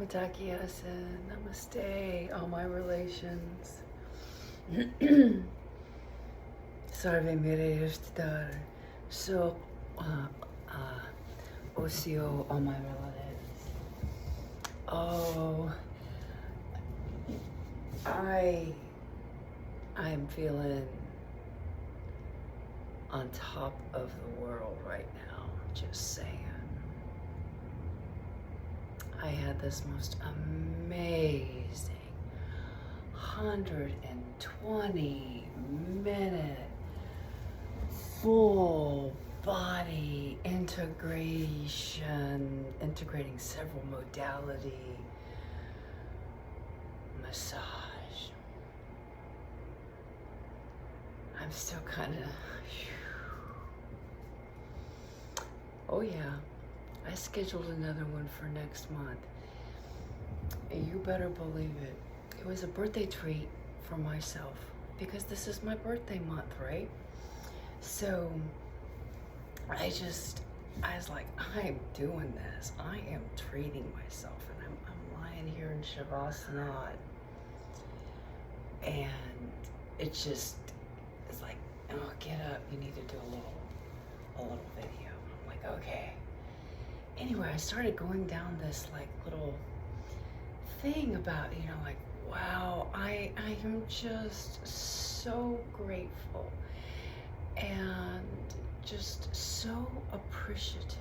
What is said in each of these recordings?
Takiyasen, namaste, all my relations. Sarve mere estar. So, Osio, all my relatives. Oh, I'm feeling on top of the world right now, just saying. I had this most amazing 120-minute full body integration, integrating several modality massage. I'm still kind of, oh yeah. I scheduled another one for next month. You better believe it. It was a birthday treat for myself because this is my birthday month, right? So I was like, I'm doing this. I am treating myself, and I'm lying here in Shavasana, and it's like, oh, get up. You need to do a little video. I'm like, okay. Anyway, I started going down this like little thing about, like, wow, I am just so grateful and just so appreciative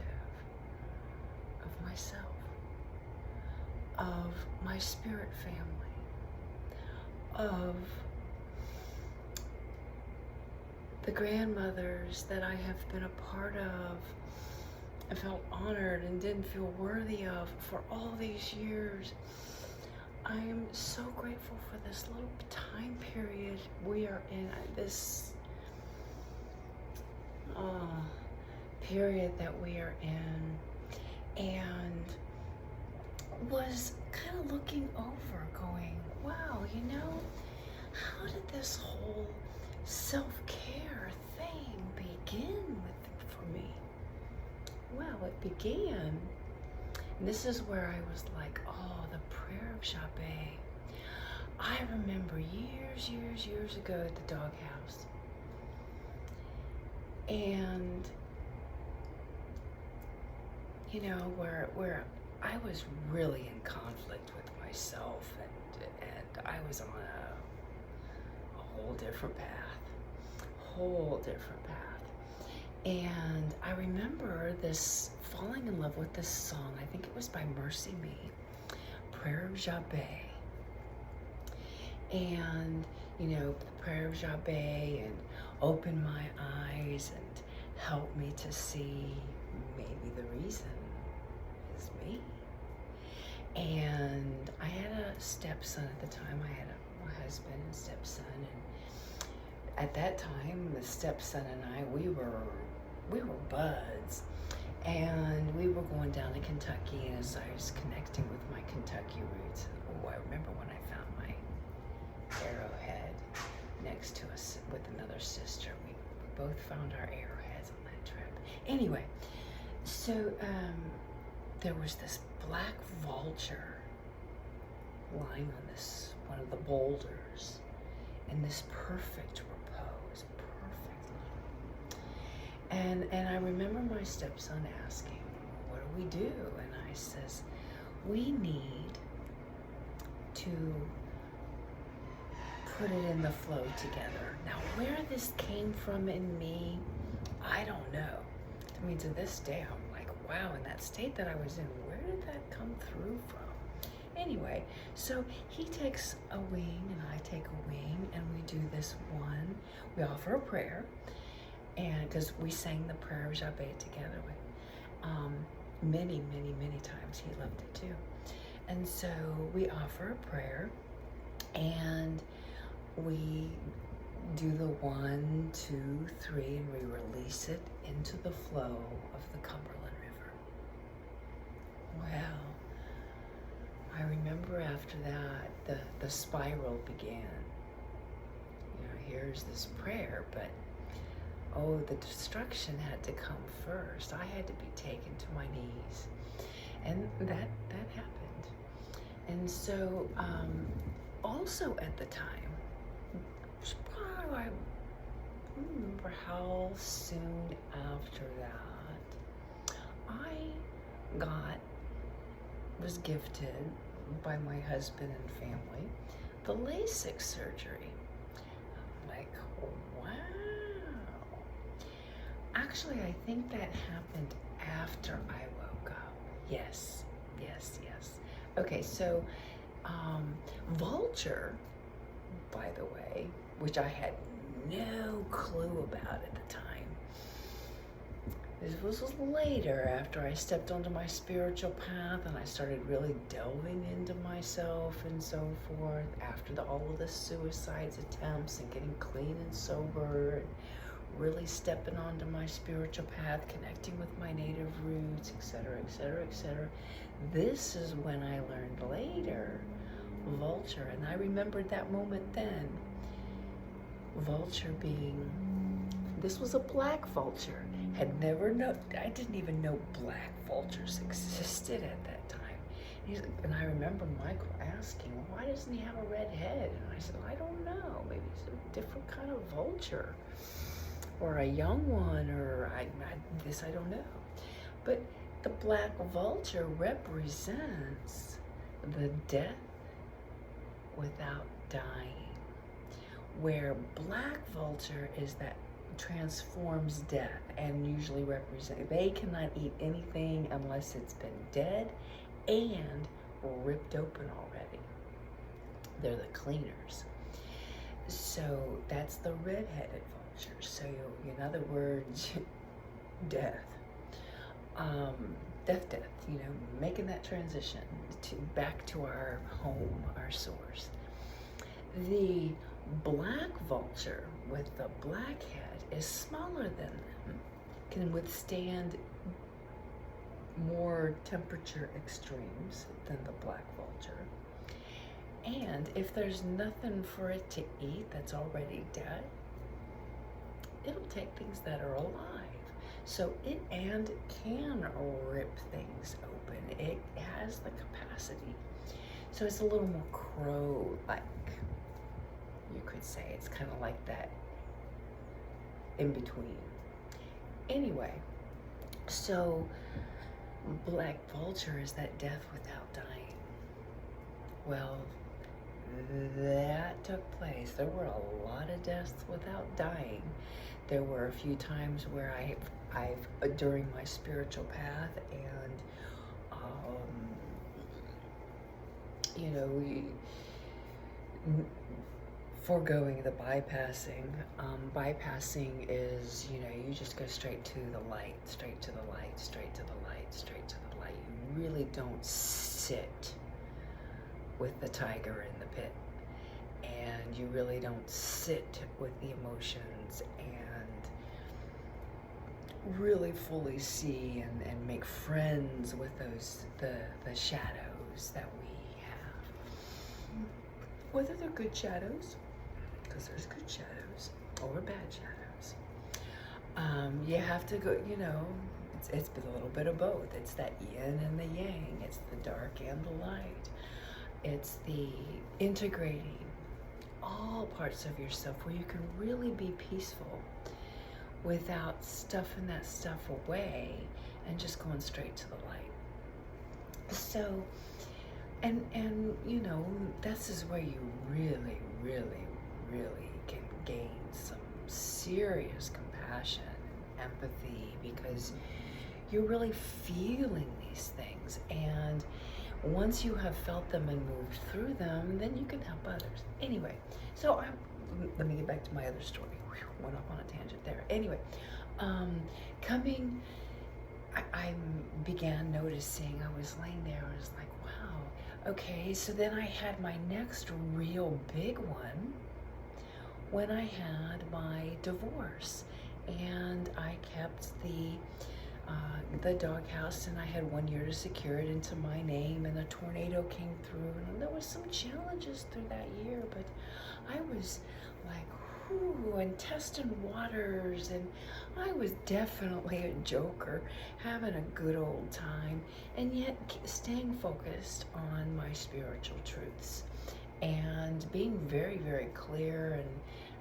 of myself, of my spirit family, of the grandmothers that I have been a part of. I felt honored and didn't feel worthy of for all these years. I am so grateful for this little time period we are in, this period that we are in, and was kind of looking over going, wow, how did this whole self-care thing begin for me? Well, it began, and this is where I was like, oh, the prayer of Jabez. I remember years ago at the doghouse, and where I was really in conflict with myself, and I was on a whole different path. And I remember falling in love with this song. I think it was by Mercy Me, Prayer of Jabez. And, the Prayer of Jabez, and open my eyes and help me to see maybe the reason is me. And I had a stepson at the time. I had a husband and stepson, and at that time, the stepson and I, we were buds, and we were going down to Kentucky, and as I was connecting with my Kentucky roots, I remember when I found my arrowhead next to us with another sister. We both found our arrowheads on that trip. Anyway, so there was this black vulture lying on one of the boulders in this perfect repose, And I remember my stepson asking, what do we do? And I says, we need to put it in the flow together. Now, where this came from in me, I don't know. I mean, to this day, I'm like, wow, in that state that I was in, where did that come through from? Anyway, so he takes a wing and I take a wing, and we do this one. We offer a prayer, and because we sang the Prayer of Jabez together with many times. He loved it too. And so we offer a prayer, and we do the 1, 2, 3, and we release it into the flow of the Cumberland River. Well, I remember after that, the spiral began. Here's this prayer, but the destruction had to come first. I had to be taken to my knees. And that happened. And so, also at the time, I don't remember how soon after that, was gifted by my husband and family the LASIK surgery. I'm like, wow. Actually, I think that happened after I woke up. Yes. Okay, so Vulture, by the way, which I had no clue about at the time. This was later, after I stepped onto my spiritual path and I started really delving into myself and so forth, after all of the suicides attempts and getting clean and sober and really stepping onto my spiritual path, connecting with my native roots, etc., etc., etc. This is when I learned later Vulture, and I remembered that moment then. Vulture being, this was a black vulture. Had never known, I didn't even know black vultures existed at that time. And I remember Michael asking, why doesn't he have a red head? And I said, I don't know, maybe it's a different kind of vulture, or a young one, or I don't know. But the black vulture represents the death without dying, where black vulture is that transforms death and usually represent, they cannot eat anything unless it's been dead and ripped open already. They're the cleaners. So that's the red-headed vulture. So in other words, death. Death, making that transition back to our home, our source. The black vulture with the black head is smaller than them, can withstand more temperature extremes than the black vulture. And if there's nothing for it to eat that's already dead, it'll take things that are alive. So it can rip things open. It has the capacity. So it's a little more crow-like, you could say. It's kind of like that in between. Anyway, so black vulture is that death without dying. Well, that took place. There were a lot of deaths without dying. There were a few times where I've during my spiritual path, and foregoing the bypassing. Bypassing is, you just go straight to the light, straight to the light, straight to the light, straight to the light. You really don't sit with the tiger in the pit, and you really don't sit with the emotions and really fully see and make friends with the shadows that we have. Whether they're good shadows, because there's good shadows, or bad shadows. You have to go, it's a little bit of both. It's that yin and the yang. It's the dark and the light. It's the integrating all parts of yourself where you can really be peaceful without stuffing that stuff away and just going straight to the light. So, and this is where you really, really, really can gain some serious compassion and empathy, because you're really feeling these things, and once you have felt them and moved through them, then you can help others. Anyway, so let me get back to my other story. Went off on a tangent there. Anyway, I began noticing, I was laying there, I was like, wow, okay. So then I had my next real big one when I had my divorce, and I kept the doghouse, and I had 1 year to secure it into my name, and a tornado came through, and there was some challenges through that year, but I was like, and testing waters, and I was definitely a joker, having a good old time, and yet staying focused on my spiritual truths and being very, very clear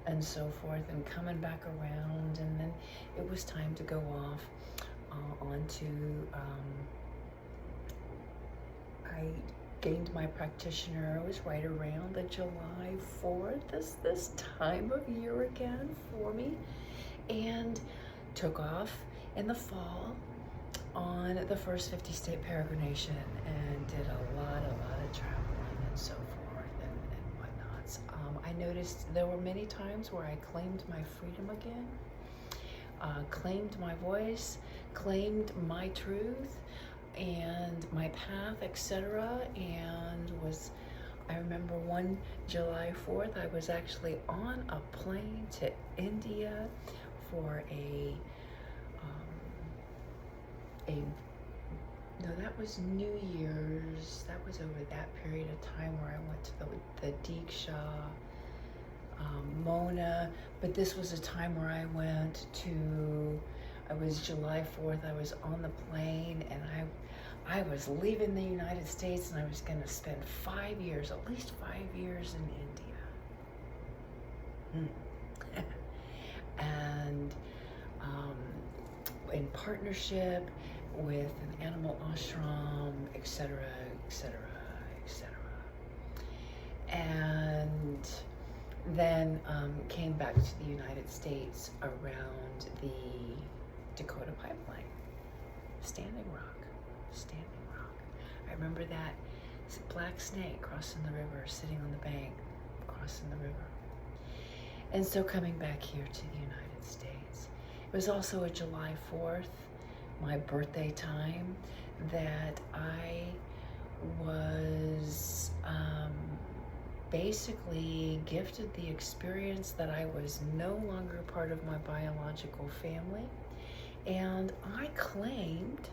and so forth, and coming back around. And then it was time to go off onto I gained my practitioner. It was right around the July 4th, this time of year again for me, and took off in the fall on the first 50-state peregrination, and did a lot of traveling and so forth and whatnots. I noticed there were many times where I claimed my freedom again, claimed my voice, claimed my truth and my path, etc. And I remember one July 4th, I was actually on a plane to India for no, that was New Year's. That was over that period of time where I went to the Diksha, Mona, but this was a time where I went to, I was July 4th, I was on the plane, and I was leaving the United States, and I was going to spend 5 years, at least 5 years in India. And in partnership with an animal ashram, etc., etc., etc. And then came back to the United States around the Dakota Pipeline, Standing Rock. I remember that black snake crossing the river, sitting on the bank, crossing the river. And so coming back here to the United States. It was also a July 4th, my birthday time, that I was basically gifted the experience that I was no longer part of my biological family. And I claimed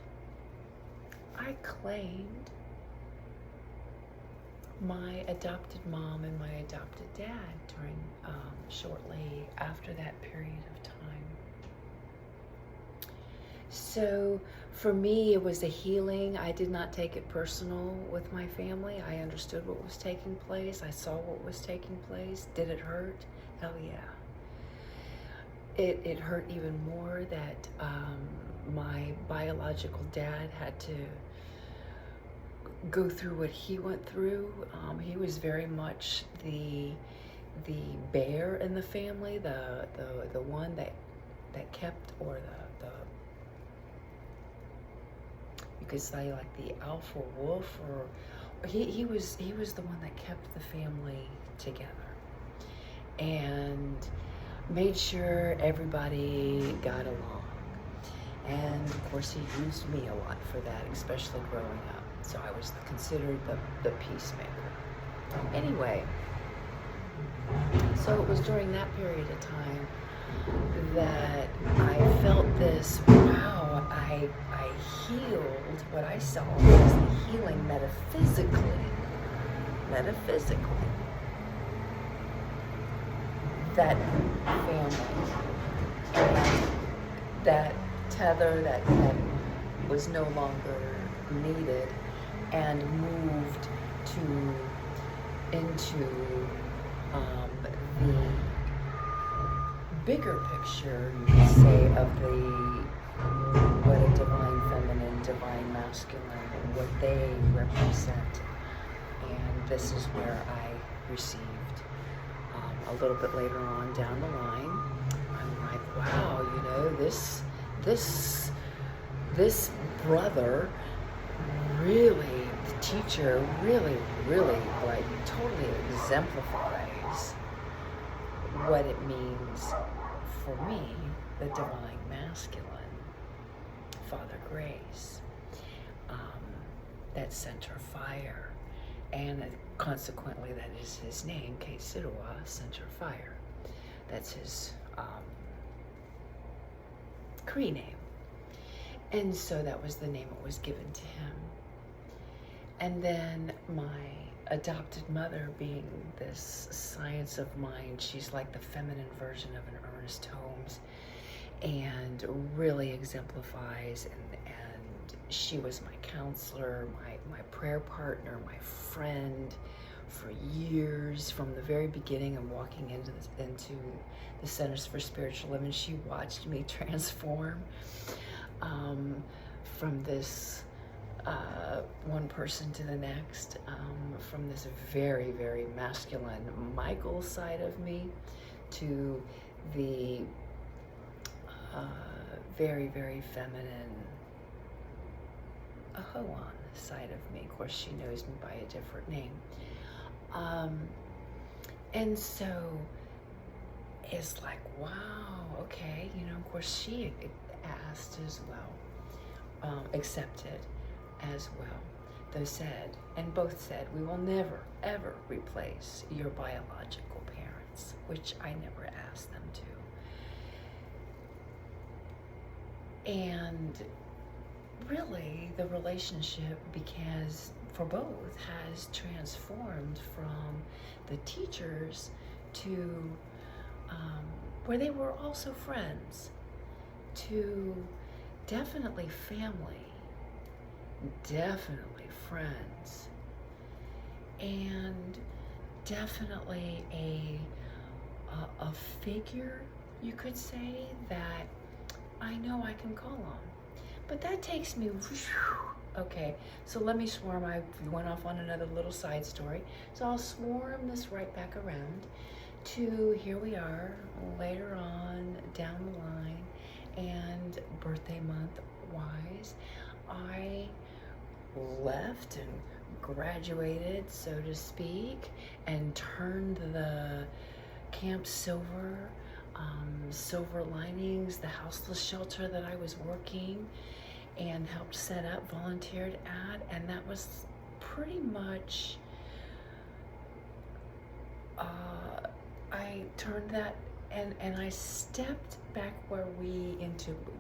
my adopted mom and my adopted dad during shortly after that period of time. So for me, it was a healing. I did not take it personal with my family. I understood what was taking place. I saw what was taking place. Did it hurt? Hell yeah. It hurt even more that my biological dad had to go through what he went through. He was very much the bear in the family, the one that kept, or the you could say like the alpha wolf, or he was the one that kept the family together and made sure everybody got along. And of course he used me a lot for that, especially growing up. So I was considered the peacemaker. Anyway, so it was during that period of time that I felt this, wow, I healed what I saw as the healing metaphysically. That family, and that tether that was no longer needed, and moved into the bigger picture, you could say, of what a divine feminine, divine masculine, and what they represent. And this is where I received a little bit later on down the line. I'm like, wow, you know, this brother really, the teacher really like totally exemplifies what it means for me, the divine masculine, Father Grace, that center fire, and consequently that is his name, K-Siddua, center fire. That's his Cree name. And so that was the name that was given to him. And then my adopted mother being this science of mind. She's like the feminine version of an Ernest Holmes, and really exemplifies, and she was my counselor, my prayer partner, my friend for years, from the very beginning of walking into the Centers for Spiritual Living. She watched me transform from this one person to the next, from this very, very masculine Michael side of me to the very, very feminine Ahoan side of me. Of course, she knows me by a different name. And so it's like, wow, okay, you know, of course she asked as well, accepted as well. They said, and both said, we will never, ever replace your biological parents, which I never asked them to. And really, the relationship, because for both, has transformed from the teachers to where they were also friends, to definitely family, definitely friends, and definitely a figure, you could say, that I know I can call on. But that takes me, okay, so let me swarm. I went off on another little side story. So I'll swarm this right back around to here we are later on down the line, and birthday month wise, I left and graduated, so to speak, and turned the Camp Silver, Silver Linings, the houseless shelter that I was working and helped set up, volunteered at, and that was pretty much, I turned that, and I stepped back where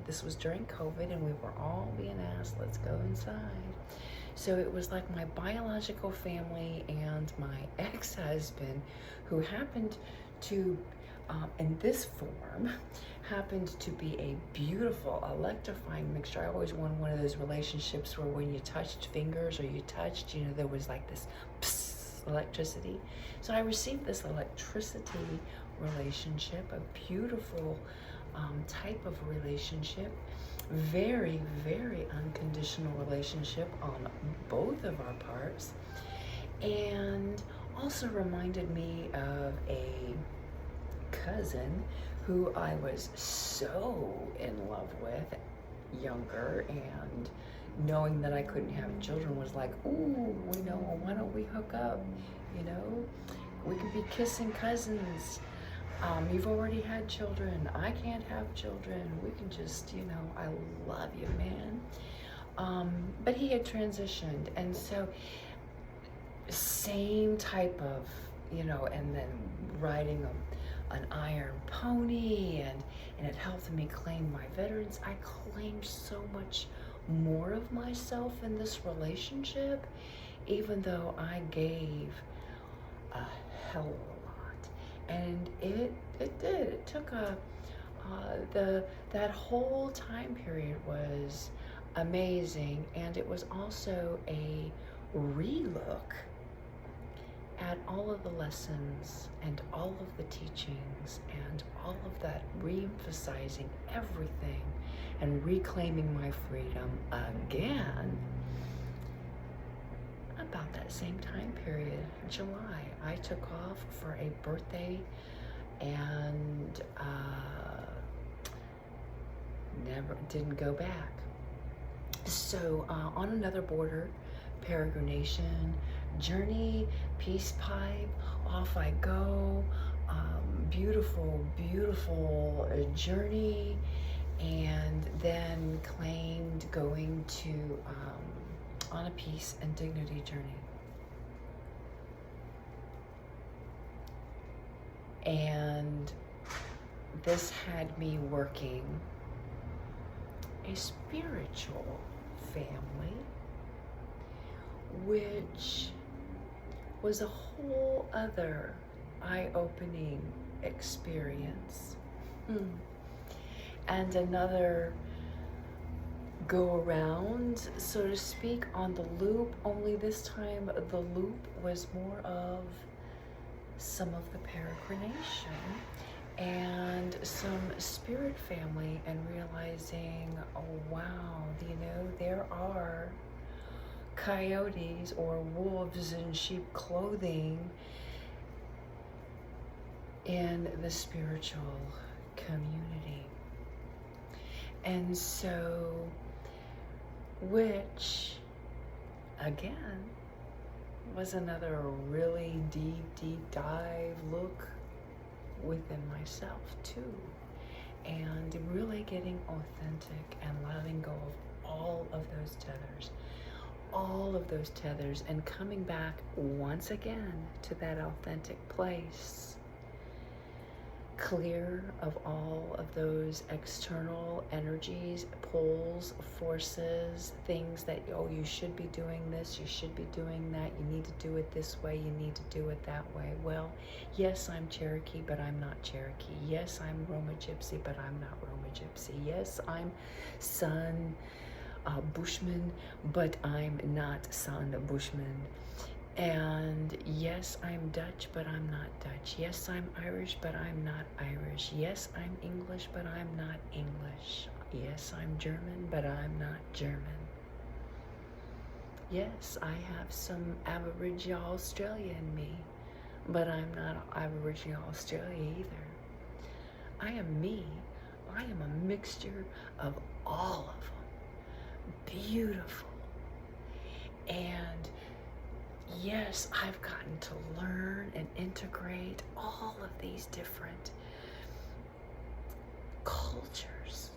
this was during COVID, and we were all being asked, let's go inside. So it was like my biological family and my ex-husband, who happened to, in this form, happened to be a beautiful, electrifying mixture. I always wanted one of those relationships where when you touched fingers or you touched, you know, there was like this psst, electricity. So I received this electricity relationship, a beautiful type of relationship, very, very unconditional relationship on both of our parts, and also reminded me of a cousin who I was so in love with, younger, and knowing that I couldn't have children was like, ooh, you know, why don't we hook up? You know, we could be kissing cousins. You've already had children. I can't have children. We can just, you know, I love you, man. But he had transitioned, and so same type of, you know, and then riding an iron pony, and it helped me claim my veterans. I claimed so much more of myself in this relationship, even though I gave a hell of a lot. And it did. It took that whole time period was amazing, and it was also a relook at all of the lessons and all of the teachings and all of that, re-emphasizing everything and reclaiming my freedom again. About that same time period, July, I took off for a birthday and didn't go back. So on another border peregrination journey, peace pipe, off I go. Beautiful, beautiful journey, and then claimed going to on a peace and dignity journey. And this had me working a spiritual family, which was a whole other eye-opening experience. And another go around, so to speak, on the loop, only this time the loop was more of some of the peregrination and some spirit family, and realizing, oh wow, there are coyotes or wolves in sheep clothing in the spiritual community. And so, which again was another really deep dive look within myself too, and really getting authentic and letting go of all of those tethers, and coming back once again to that authentic place, clear of all of those external energies, pulls, forces, things that, oh, you should be doing this, you should be doing that, you need to do it this way, you need to do it that way. Well, yes, I'm Cherokee, but I'm not Cherokee. Yes, I'm Roma Gypsy, but I'm not Roma Gypsy. Yes, I'm San Bushman, but I'm not San Bushman. And yes, I'm Dutch, but I'm not Dutch. Yes, I'm Irish, but I'm not Irish. Yes, I'm English, but I'm not English. Yes, I'm German, but I'm not German. Yes, I have some Aboriginal Australia in me, but I'm not Aboriginal Australia either. I am me. I am a mixture of all of them. Beautiful. And yes, I've gotten to learn and integrate all of these different cultures.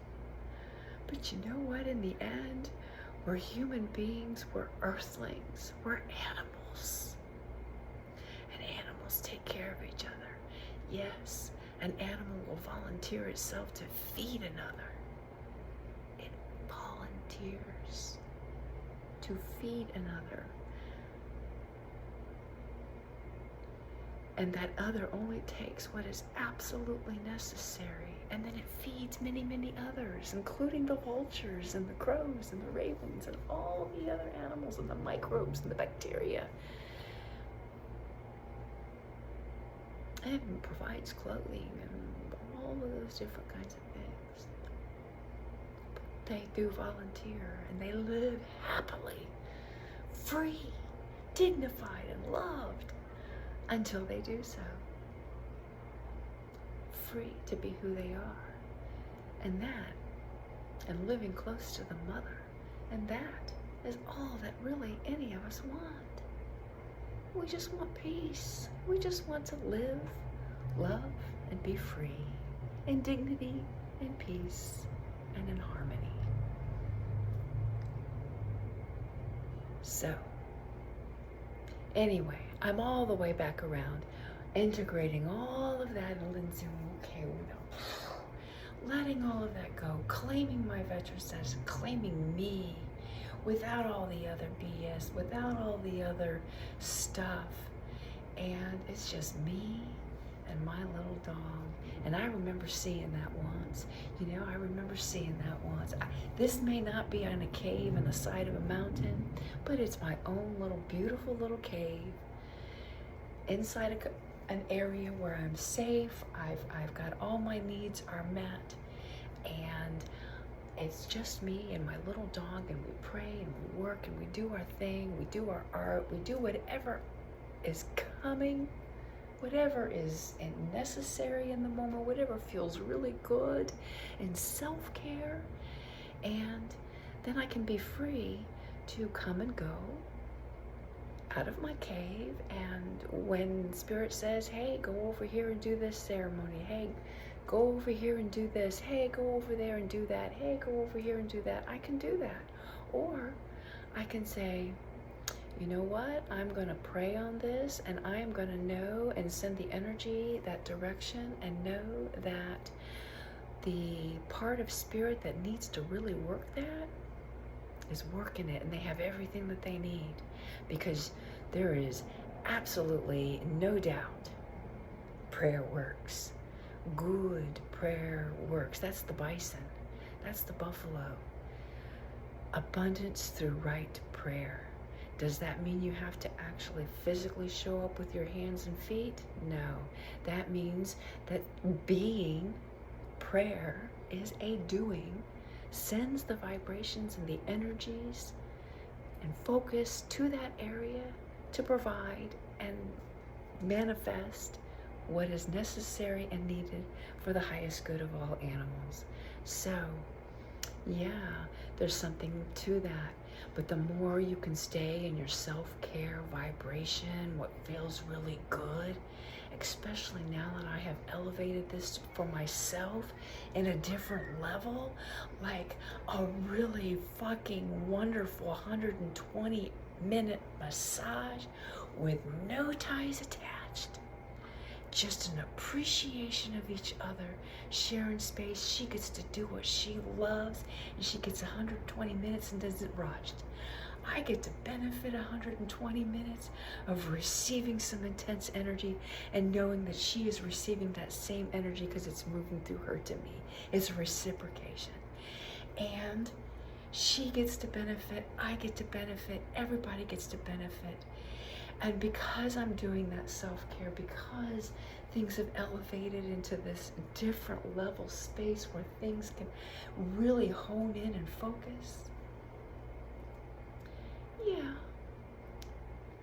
But you know what? In the end, we're human beings, we're earthlings, we're animals. And animals take care of each other. Yes, an animal will volunteer itself to feed another. It volunteers to feed another. And that other only takes what is absolutely necessary, and then it feeds many, many others, including the vultures and the crows and the ravens and all the other animals and the microbes and the bacteria. And it provides clothing and all of those different kinds of things. They do volunteer, and they live happily, free, dignified, and loved. Until they do so. Free to be who they are. And that, and living close to the mother, and that is all that really any of us want. We just want peace. We just want to live, love, and be free, in dignity, in peace, and in harmony. So, anyway, I'm all the way back around, integrating all of that, and Lindsay, okay, letting all of that go, claiming my veteran status, claiming me, without all the other BS, without all the other stuff. And it's just me and my little dog. And I remember seeing that once. I remember seeing that once. This may not be in a cave in the side of a mountain, but it's my own little beautiful little cave inside an area where I'm safe. I've got all my needs are met, and it's just me and my little dog, and we pray and we work and we do our thing, we do our art, we do whatever is coming, whatever is necessary in the moment, whatever feels really good, and self-care. And then I can be free to come and go out of my cave, and when Spirit says, hey, go over here and do this ceremony, hey, go over here and do this, hey, go over there and do that, hey, go over here and do that, I can do that. Or I can say, you know what, I'm going to pray on this, and I am going to know and send the energy that direction, and know that the part of Spirit that needs to really work that is working it, and they have everything that they need, because there is absolutely no doubt, prayer works. Good prayer works. That's the bison. That's the buffalo. Abundance through right prayer. Does that mean you have to actually physically show up with your hands and feet? No. That means that being, prayer is a doing, sends the vibrations and the energies and focus to that area to provide and manifest what is necessary and needed for the highest good of all animals. So, yeah, there's something to that. But the more you can stay in your self-care vibration, what feels really good, especially now that I have elevated this for myself in a different level, like a really fucking wonderful 120-minute massage with no ties attached. Just an appreciation of each other, sharing space. She gets to do what she loves, and she gets 120 minutes and does it rushed. I get to benefit 120 minutes of receiving some intense energy and knowing that she is receiving that same energy because it's moving through her to me. It's reciprocation. And she gets to benefit, I get to benefit, everybody gets to benefit. And because I'm doing that self-care, because things have elevated into this different level space where things can really hone in and focus, yeah,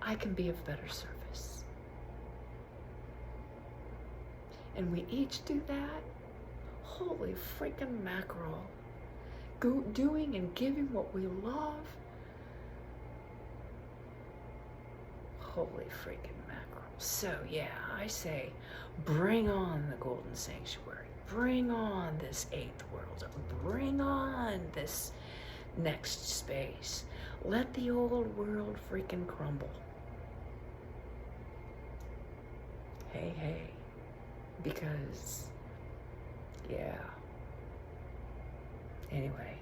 I can be of better service. And we each do that. Holy freaking mackerel. Doing and giving what we love. Holy freaking mackerel. So yeah, I say, bring on the golden sanctuary. Bring on this eighth world. Bring on this next space. Let the old world freaking crumble. Hey. Because, yeah. Anyway,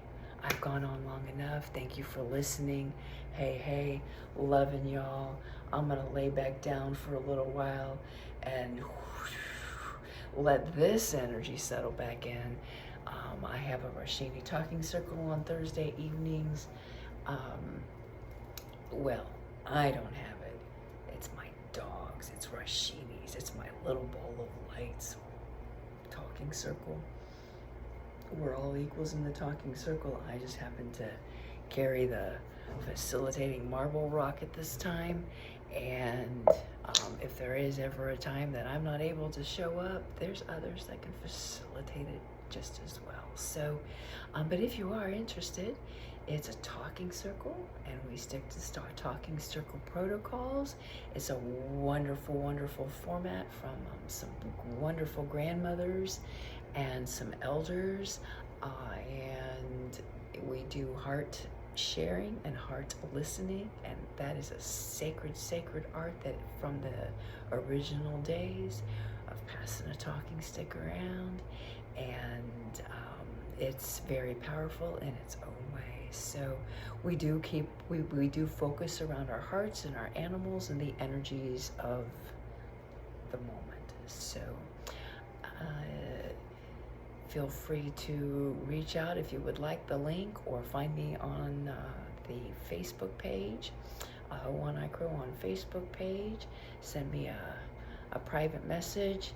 I've gone on long enough. Thank you for listening. Hey, loving y'all. I'm gonna lay back down for a little while and let this energy settle back in. I have a Rashini talking circle on Thursday evenings. Well, I don't have it. It's my dogs, it's Rashini's, it's my little ball of lights talking circle. We're all equals in the talking circle. I just happen to carry the facilitating marble rock at this time. And if there is ever a time that I'm not able to show up, there's others that can facilitate it just as well. So, but if you are interested, it's a talking circle, and we stick to talking circle protocols. It's a wonderful, wonderful format from some wonderful grandmothers and some elders, and we do heart sharing and heart listening, and that is a sacred art that from the original days of passing a talking stick around, and it's very powerful in its own way. So we do focus around our hearts and our animals and the energies of the moment. So feel free to reach out if you would like the link, or find me on the Facebook page, One Eye Crow on Facebook page. Send me a private message,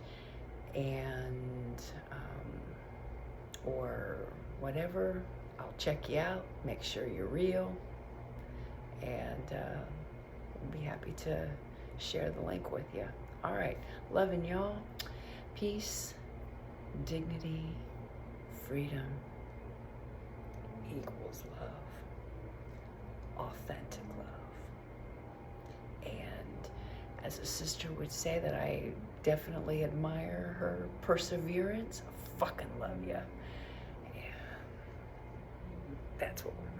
and or whatever. I'll check you out, make sure you're real, and we'll be happy to share the link with you. All right, loving y'all. Peace, dignity, freedom equals love, authentic love. And as a sister would say, that I definitely admire her perseverance. I fucking love ya. Yeah, that's what we're